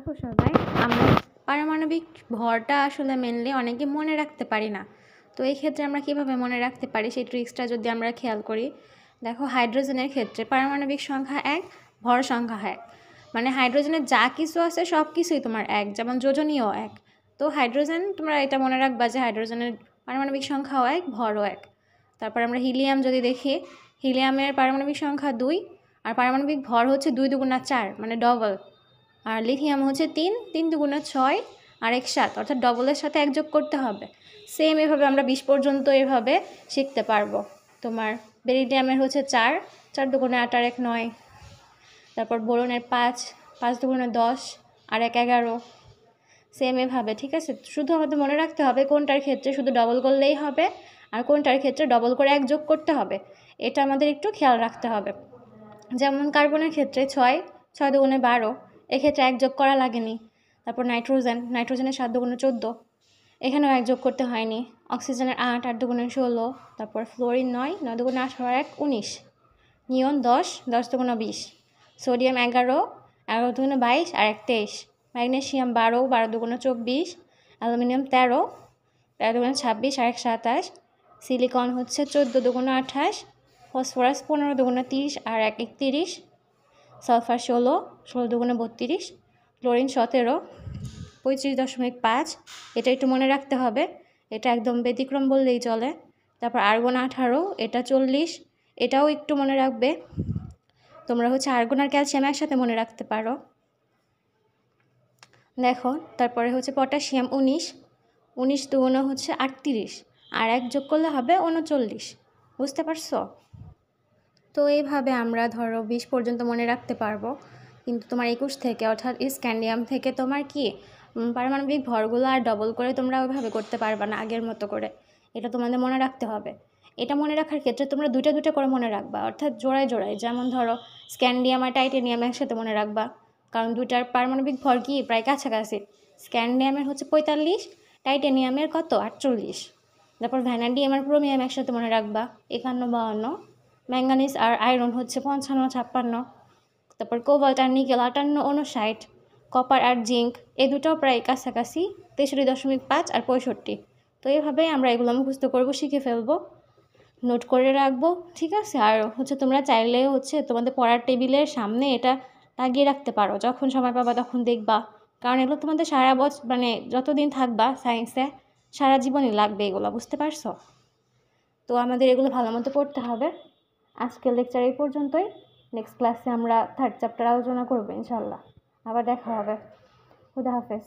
দেখো সবাই, আমরা পারমাণবিক ভরটা আসলে মেনলি অনেকে মনে রাখতে পারি না। তো এই ক্ষেত্রে আমরা কিভাবে মনে রাখতে পারি সেই ট্রিক্সটা যদি আমরা খেয়াল করি। দেখো, হাইড্রোজেনের ক্ষেত্রে পারমাণবিক সংখ্যা 1, ভর সংখ্যা 1। মানে হাইড্রোজেনের যা কিছু আছে সব কিছুই তোমার 1, যেমন যোজনীয় 1। তো হাইড্রোজেন, তোমরা এটা মনে রাখবা যে হাইড্রোজেনের পারমাণবিক সংখ্যাও 1, ভরও 1। তারপর আমরা হিলিয়াম যদি দেখি, হিলিয়ামের পারমাণবিক সংখ্যা 2 আর পারমাণবিক ভর হচ্ছে 2 দুগুণা 4, মানে ডবল। আর লিথিয়াম হচ্ছে 3, 3 দুগুণা 6 আর 1 7, অর্থাৎ ডবলের সাথে 1 যোগ করতে হবে। সেম এভাবে আমরা 20 পর্যন্ত এভাবে শিখতে পারবো। তোমার বেরিলিয়ামের হচ্ছে 4, 4 দুগুণে 8 আর 1 9। তারপর বোরনের 5, 5 দুগুণে 10 আর 1 11। সেম এভাবে, ঠিক আছে। শুধু আমাদের মনে রাখতে হবে কোনটার ক্ষেত্রে শুধু ডবল করলেই হবে আর কোনটার ক্ষেত্রে ডবল করে 1 যোগ করতে হবে, এটা আমাদের একটু খেয়াল রাখতে হবে। যেমন কার্বনের ক্ষেত্রে 6, 6 দুগুণে 12, এক্ষেত্রে 1 যোগ করা লাগেনি। তারপর নাইট্রোজেনের 7 দুগুণে 14, এখানেও 1 যোগ করতে হয়নি। অক্সিজেনের 8, 8 দুগুণে 16। তারপর ফ্লোরিন 9, 9 দুগুণে 18 আর 1 19। নিয়ন 10, 10 দুগুণে 20। সোডিয়াম 11, 11 দুগুণে 22 আর 1 23। ম্যাগনেশিয়াম 12, 12 দুগুণে 24। অ্যালুমিনিয়াম 13, 13 দুগুণে 26 আর 1 27। সিলিকন হচ্ছে 14 দুগুণে 28। ফসফরাস 15 দুগুণে 30 আর 1 31। সালফার 16, 16 দুগুণে 32। ক্লোরিন 17, 35.5। এটা একটু মনে রাখতে হবে, এটা একদম ব্যতিক্রম বললেই চলে। তারপর আর্গন 18, এটা 40, এটাও একটু মনে রাখবে। তোমরা হচ্ছে আর্গন আর ক্যালসিয়াম একসাথে মনে রাখতে পারো। দেখো, তারপরে হচ্ছে পটাশিয়াম 19, 19 দুগুণে হচ্ছে 38 আর 1 যোগ করলে হবে 39। বুঝতে পারছো? তো এইভাবে আমরা ধরো 20 পর্যন্ত মনে রাখতে পারবো। কিন্তু তোমার 21 থেকে, অর্থাৎ স্ক্যান্ডিয়াম থেকে তোমার কি পারমাণবিক ভরগুলো আর ডবল করে তোমরা ওইভাবে করতে পারবা না আগের মতো করে। এটা তোমাদের মনে রাখতে হবে। এটা মনে রাখার ক্ষেত্রে তোমরা দুইটা দুইটা করে মনে রাখবা, অর্থাৎ জোড়ায় জোড়ায়। যেমন ধরো স্ক্যান্ডিয়াম আর টাইটেনিয়াম একসাথে মনে রাখবা, কারণ দুইটার পারমাণবিক ভর কি প্রায় কাছাকাছি। স্ক্যান্ডিয়ামের হচ্ছে 45, টাইটেনিয়ামের কত 48। তারপর ভ্যানাডিয়াম আর ক্রোমিয়াম একসাথে মনে রাখবা 51, 52। ম্যাঙ্গানিজ আর আয়রন হচ্ছে 55, 56। তারপর কোবাল্ট আর নিকেল 58, 59। কপার আর জিঙ্ক এই দুটোও প্রায় কাছাকাছি 63.5 আর 65। তো এইভাবেই আমরা এগুলো মুখস্থ করবো, শিখে ফেলবো, নোট করে রাখবো, ঠিক আছে। আর হচ্ছে তোমরা চাইলে হচ্ছে তোমাদের পড়ার টেবিলের সামনে এটা লাগিয়ে রাখতে পারো, যখন সময় পাবা তখন দেখবা। কারণ এগুলো তোমাদের সারা বছর, মানে যতদিন থাকবা সায়েন্সে, সারা জীবনই লাগবে এগুলো, বুঝতে পারছো? তো আমাদের এগুলো ভালো মতো পড়তে হবে। আজকের লেকচার এই পর্যন্তই। নেক্সট ক্লাসে আমরা 3rd চ্যাপ্টার আলোচনা করবো ইনশাল্লাহ। আবার দেখা হবে। খুদা হাফেজ।